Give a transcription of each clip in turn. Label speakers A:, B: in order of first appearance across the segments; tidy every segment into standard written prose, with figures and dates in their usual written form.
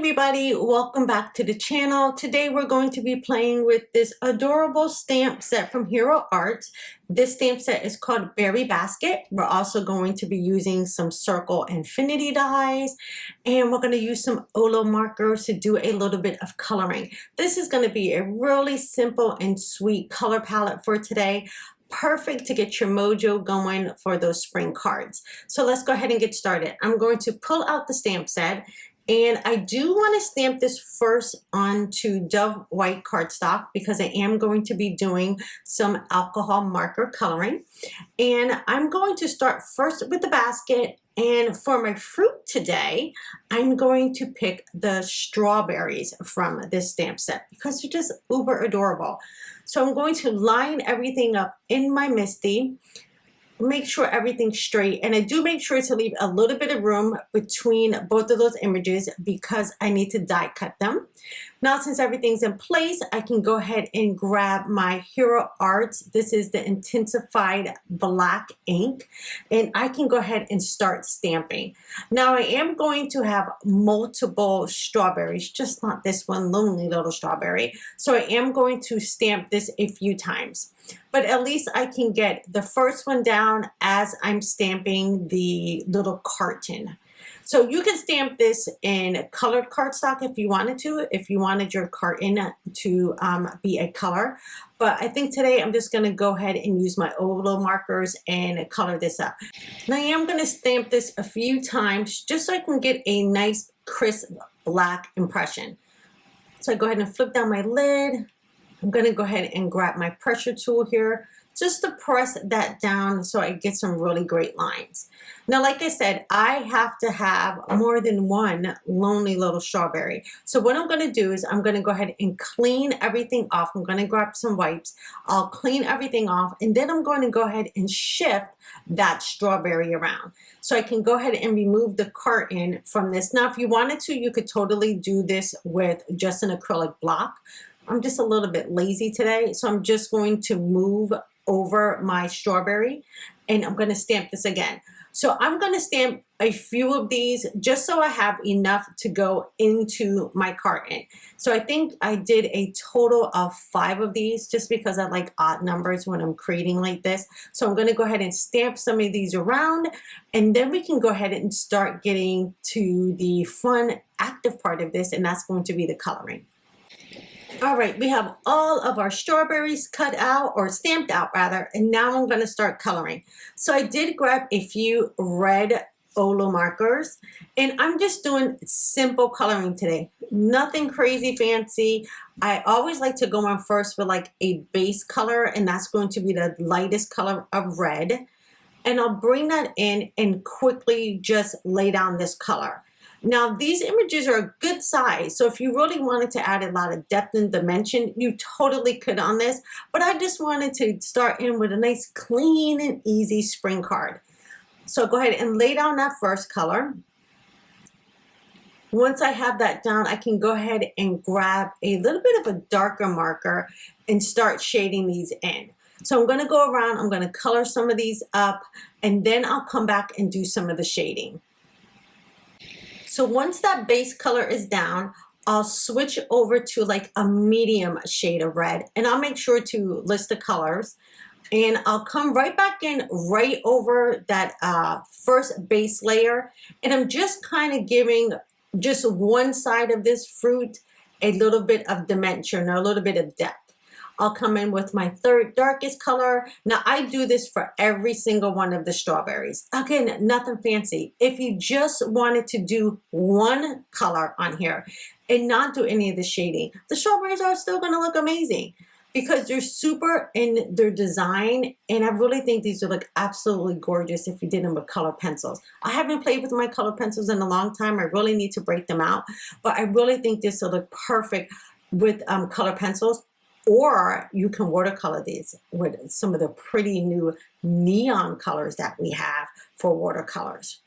A: everybody, welcome back to the channel. Today we're going to be playing with this adorable stamp set from Hero Arts. This stamp set is called Berry Basket. We're also going to be using some circle infinity dies, and we're going to use some Olo markers to do a little bit of coloring. This is going to be a really simple and sweet color palette for today. Perfect to get your mojo going for those spring cards. So let's go ahead and get started. I'm going to pull out the stamp set, and I do want to stamp this first onto Dove White cardstock because I am going to be doing some alcohol marker coloring. And I'm going to start first with the basket. And for my fruit today, I'm going to pick the strawberries from this stamp set because they're just uber adorable. So I'm going to line everything up in my MISTI, make sure everything's straight, and I do make sure to leave a little bit of room between both of those images because I need to die cut them. Now, since everything's in place, I can go ahead and grab my Hero Arts. This is the Intens-ified black ink, and I can go ahead and start stamping. Now, I am going to have multiple strawberries, just not this one lonely little strawberry. So I am going to stamp this a few times, but at least I can get the first one down as I'm stamping the little carton. So you can stamp this in colored cardstock if you wanted to, if you wanted your carton to be a color. But I think today I'm just going to go ahead and use my Olo markers and color this up. Now I am going to stamp this a few times just so I can get a nice crisp black impression. So I go ahead and flip down my lid. I'm going to go ahead and grab my pressure tool here just to press that down so I get some really great lines. Now, like I said, I have to have more than one lonely little strawberry. So what I'm going to do is I'm going to go ahead and clean everything off. I'm going to grab some wipes. I'll clean everything off, and then I'm going to go ahead and shift that strawberry around. So I can go ahead and remove the carton from this. Now, if you wanted to, you could totally do this with just an acrylic block. I'm just a little bit lazy today, so I'm just going to move over my strawberry, and I'm going to stamp this again. So I'm going to stamp a few of these just so I have enough to go into my carton. So I think I did a total of 5 of these just because I like odd numbers when I'm creating like this. So I'm going to go ahead and stamp some of these around, and then we can go ahead and start getting to the fun active part of this, and that's going to be the coloring. All right, we have all of our strawberries cut out, or stamped out rather, and now I'm going to start coloring. So I did grab a few red Olo markers, and I'm just doing simple coloring today. Nothing crazy fancy. I always like to go in first with like a base color, and that's going to be the lightest color of red. And I'll bring that in and quickly just lay down this color. Now, these images are a good size, so if you really wanted to add a lot of depth and dimension, you totally could on this, but I just wanted to start in with a nice clean and easy spring card. So go ahead and lay down that first color. Once I have that down, I can go ahead and grab a little bit of a darker marker and start shading these in. So I'm going to go around, I'm going to color some of these up, and then I'll come back and do some of the shading. So once that base color is down, I'll switch over to like a medium shade of red, and I'll make sure to list the colors, and I'll come right back in right over that first base layer, and I'm just kind of giving just one side of this fruit a little bit of dimension or a little bit of depth. I'll come in with my third darkest color. Now I do this for every single one of the strawberries. Again, nothing fancy. If you just wanted to do one color on here and not do any of the shading, the strawberries are still gonna look amazing because they're super in their design, and I really think these would look absolutely gorgeous if you did them with color pencils. I haven't played with my color pencils in a long time. I really need to break them out, but I really think this will look perfect with color pencils. Or you can watercolor these with some of the pretty new neon colors that we have for watercolors.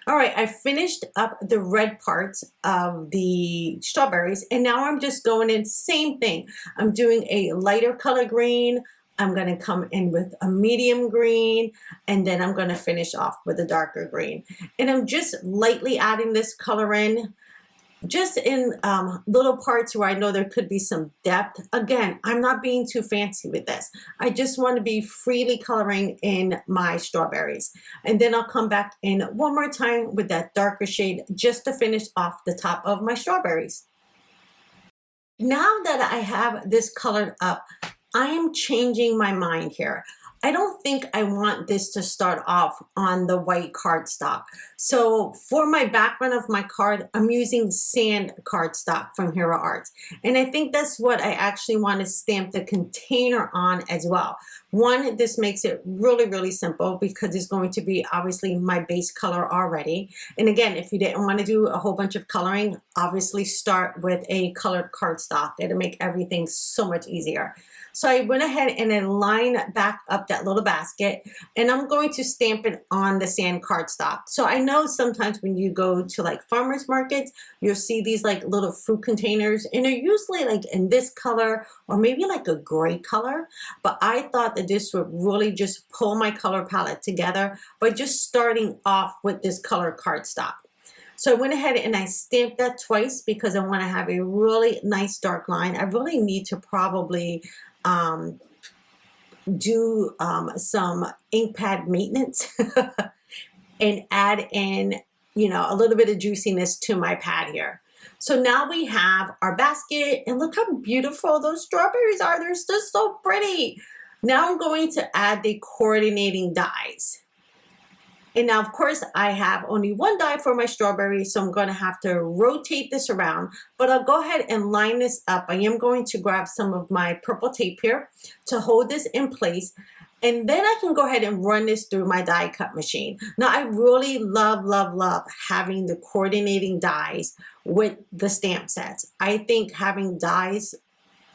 A: All right, I finished up the red parts of the strawberries, and now I'm just going in, same thing. I'm doing a lighter color green. I'm going to come in with a medium green, and then I'm going to finish off with a darker green. And I'm just lightly adding this color in. just in little parts where I know there could be some depth. Again, I'm not being too fancy with this. I just want to be freely coloring in my strawberries. And then I'll come back in one more time with that darker shade just to finish off the top of my strawberries. Now that I have this colored up, I am changing my mind here. I don't think I want this to start off on the white cardstock. So for my background of my card, I'm using sand cardstock from Hero Arts. And I think that's what I actually want to stamp the container on as well. One, this makes it really, really simple because it's going to be obviously my base color already. And again, if you didn't want to do a whole bunch of coloring, obviously start with a colored cardstock. It'll make everything so much easier. So I went ahead and then lined back up that little basket, and I'm going to stamp it on the sand cardstock. So I know sometimes when you go to like farmers markets, you'll see these like little fruit containers, and they're usually like in this color or maybe like a gray color. But I thought that this would really just pull my color palette together by just starting off with this color cardstock. So I went ahead and I stamped that twice because I want to have a really nice dark line. I really need to probably do some ink pad maintenance and add in, you know, a little bit of juiciness to my pad here. So now we have our basket, and look how beautiful those strawberries are. They're just so pretty. Now I'm going to add the coordinating dies. And now, of course, I have only one die for my strawberry, so I'm going to have to rotate this around. But I'll go ahead and line this up. I am going to grab some of my purple tape here to hold this in place. And then I can go ahead and run this through my die cut machine. Now, I really love, love, love having the coordinating dies with the stamp sets. I think having dies,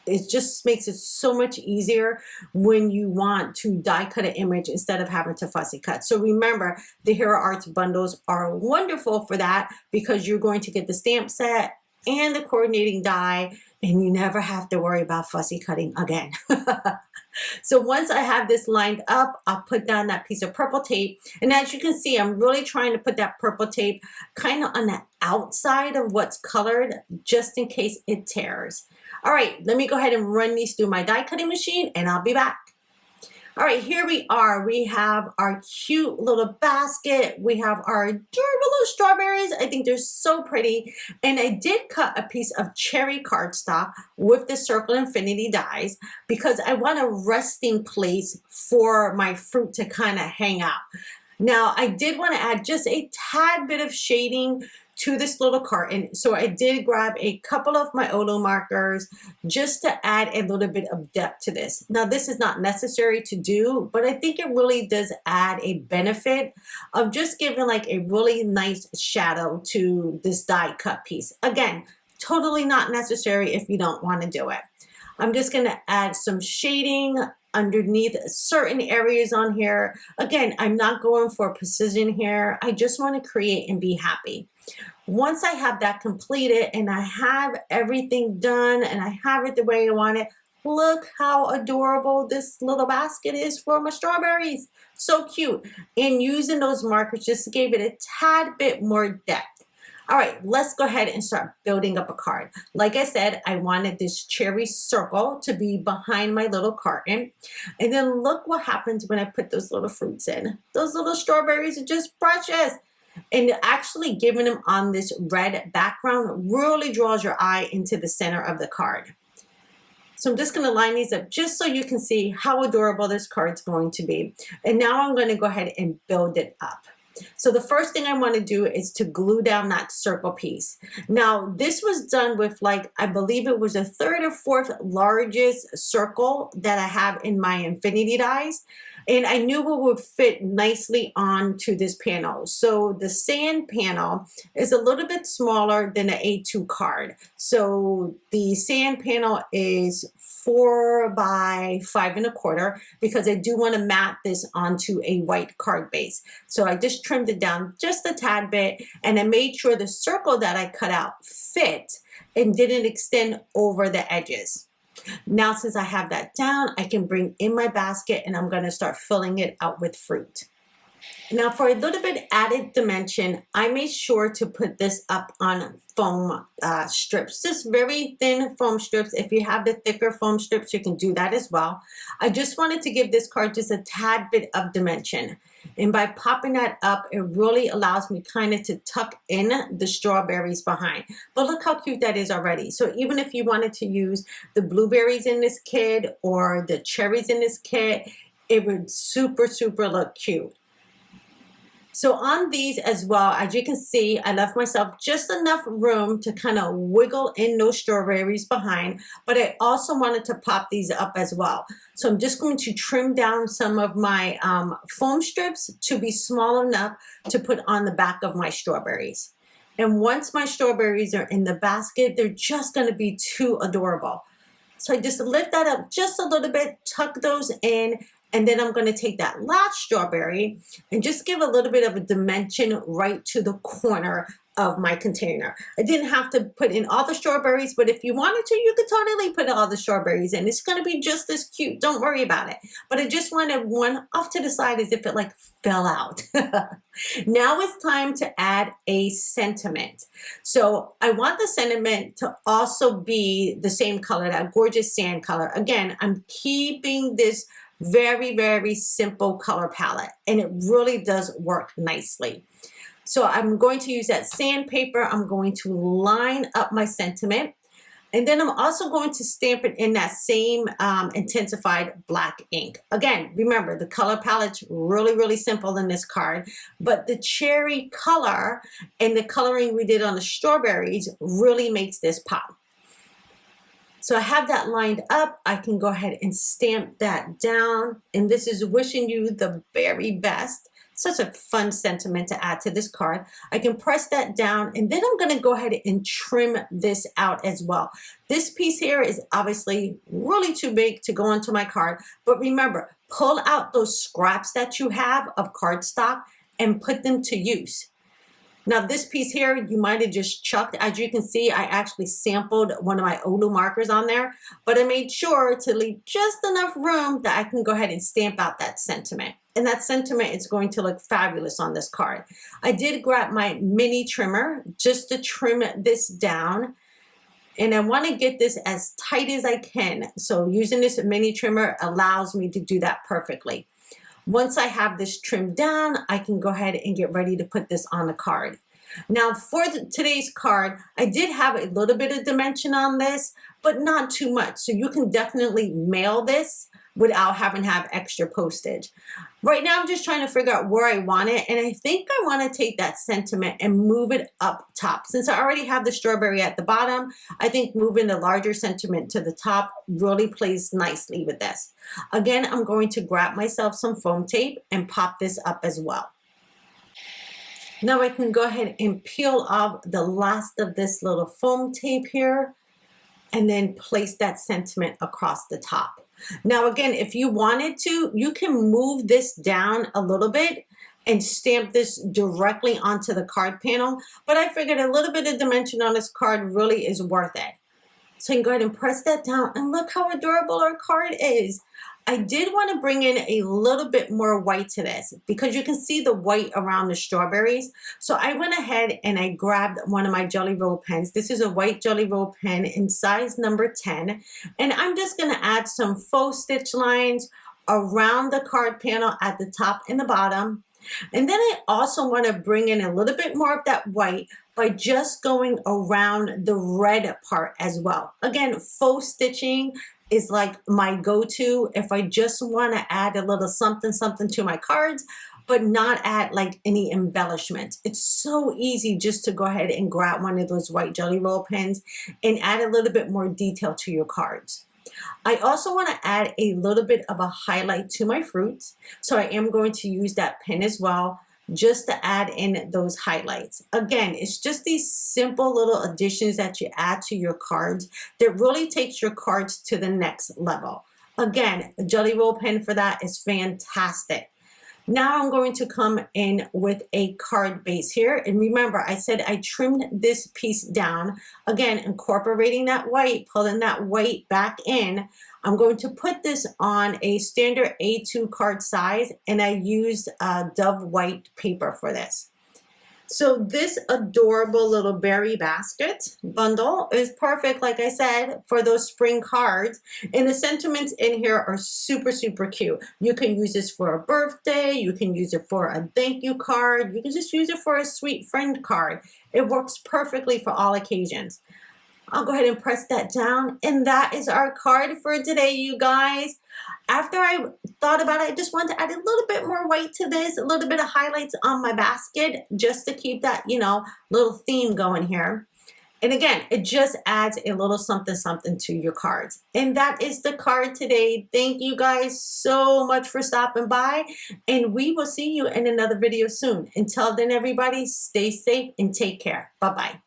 A: it just makes it so much easier when you want to die cut an image instead of having to fussy cut. So remember, the Hero Arts bundles are wonderful for that because you're going to get the stamp set and the coordinating die, and you never have to worry about fussy cutting again. So once I have this lined up, I'll put down that piece of purple tape. And as you can see, I'm really trying to put that purple tape kind of on the outside of what's colored, just in case it tears. All right, let me go ahead and run these through my die cutting machine, and I'll be back. All right, here we are. We have our cute little basket. We have our adorable little strawberries. I think they're so pretty. And I did cut a piece of cherry cardstock with the circle infinity dies because I want a resting place for my fruit to kind of hang out. Now, I did want to add just a tad bit of shading to this little carton. So I did grab a couple of my Olo markers just to add a little bit of depth to this. Now, this is not necessary to do, but I think it really does add a benefit of just giving like a really nice shadow to this die cut piece. Again, totally not necessary if you don't want to do it. I'm just going to add some shading underneath certain areas on here. Again, I'm not going for precision here. I just want to create and be happy. Once I have that completed and I have everything done and I have it the way I want it, look how adorable this little basket is for my strawberries. So cute. And using those markers just gave it a tad bit more depth. All right, let's go ahead and start building up a card. Like I said, I wanted this cherry circle to be behind my little carton. And then look what happens when I put those little fruits in. Those little strawberries are just precious. And actually giving them on this red background really draws your eye into the center of the card. So I'm just going to line these up just so you can see how adorable this card's going to be. And now I'm going to go ahead and build it up. So the first thing I want to do is to glue down that circle piece. Now, this was done with like, I believe it was the third or fourth largest circle that I have in my infinity dies. And I knew it would fit nicely onto this panel. So the sand panel is a little bit smaller than the A2 card. So the sand panel is 4 by 5 1/4 because I do want to mat this onto a white card base. So I just trimmed it down just a tad bit, and I made sure the circle that I cut out fit and didn't extend over the edges. Now, since I have that down, I can bring in my basket and I'm going to start filling it out with fruit. Now for a little bit added dimension, I made sure to put this up on foam strips, just very thin foam strips. If you have the thicker foam strips, you can do that as well. I just wanted to give this card just a tad bit of dimension. And by popping that up, it really allows me kind of to tuck in the strawberries behind. But look how cute that is already. So even if you wanted to use the blueberries in this kit or the cherries in this kit, it would super, super look cute. So on these as well, as you can see, I left myself just enough room to kind of wiggle in those strawberries behind, but I also wanted to pop these up as well. So I'm just going to trim down some of my foam strips to be small enough to put on the back of my strawberries. And once my strawberries are in the basket, they're just going to be too adorable. So I just lift that up just a little bit, tuck those in, and then I'm going to take that last strawberry and just give a little bit of a dimension right to the corner of my container. I didn't have to put in all the strawberries, but if you wanted to, you could totally put all the strawberries in. It's going to be just as cute. Don't worry about it. But I just wanted one off to the side as if it like fell out. Now it's time to add a sentiment. So I want the sentiment to also be the same color, that gorgeous sand color. Again, I'm keeping this very, very simple color palette, and it really does work nicely. So I'm going to use that sandpaper. I'm going to line up my sentiment, and then I'm also going to stamp it in that same Intens-ified black ink. Again, remember the color palette's really, really simple in this card, but the cherry color and the coloring we did on the strawberries really makes this pop. So I have that lined up. I can go ahead and stamp that down. And this is wishing you the very best. Such a fun sentiment to add to this card. I can press that down, and then I'm going to go ahead and trim this out as well. This piece here is obviously really too big to go onto my card. But remember, pull out those scraps that you have of cardstock and put them to use. Now this piece here, you might have just chucked. As you can see, I actually sampled one of my Olu markers on there, but I made sure to leave just enough room that I can go ahead and stamp out that sentiment. And that sentiment is going to look fabulous on this card. I did grab my mini trimmer just to trim this down. And I want to get this as tight as I can. So using this mini trimmer allows me to do that perfectly. Once I have this trimmed down, I can go ahead and get ready to put this on the card. Now for today's card, I did have a little bit of dimension on this, but not too much. So you can definitely mail this without having to have extra postage. Right now, I'm just trying to figure out where I want it. And I think I want to take that sentiment and move it up top. Since I already have the strawberry at the bottom, I think moving the larger sentiment to the top really plays nicely with this. Again, I'm going to grab myself some foam tape and pop this up as well. Now I can go ahead and peel off the last of this little foam tape here and then place that sentiment across the top. Now again, if you wanted to, you can move this down a little bit and stamp this directly onto the card panel, but I figured a little bit of dimension on this card really is worth it. So you can go ahead and press that down, and look how adorable our card is. I did want to bring in a little bit more white to this because you can see the white around the strawberries. So I went ahead and I grabbed one of my Jelly Roll pens. This is a white Jelly Roll pen in size number 10. And I'm just going to add some faux stitch lines around the card panel at the top and the bottom. And then I also want to bring in a little bit more of that white by just going around the red part as well. Again, faux stitching is like my go-to if I just want to add a little something to my cards, but not add like any embellishment. It's so easy just to go ahead and grab one of those white Jelly Roll pens and add a little bit more detail to your cards. I also want to add a little bit of a highlight to my fruits, so I am going to use that pen as well just to add in those highlights. Again, it's just these simple little additions that you add to your cards that really takes your cards to the next level. Again, a Jelly Roll pen for that is fantastic. Now I'm going to come in with a card base here. And remember, I said I trimmed this piece down. Again, incorporating that white, pulling that white back in. I'm going to put this on a standard A2 card size, and I used Dove white paper for this. So this adorable little berry basket bundle is perfect, like I said, for those spring cards. And the sentiments in here are super, super cute. You can use this for a birthday. You can use it for a thank you card. You can just use it for a sweet friend card. It works perfectly for all occasions. I'll go ahead and press that down. And that is our card for today, you guys. After I thought about it, I just wanted to add a little bit more white to this, a little bit of highlights on my basket, just to keep that, you know, little theme going here. And again, it just adds a little something, something to your cards. And that is the card today. Thank you guys so much for stopping by. And we will see you in another video soon. Until then, everybody, stay safe and take care. Bye-bye.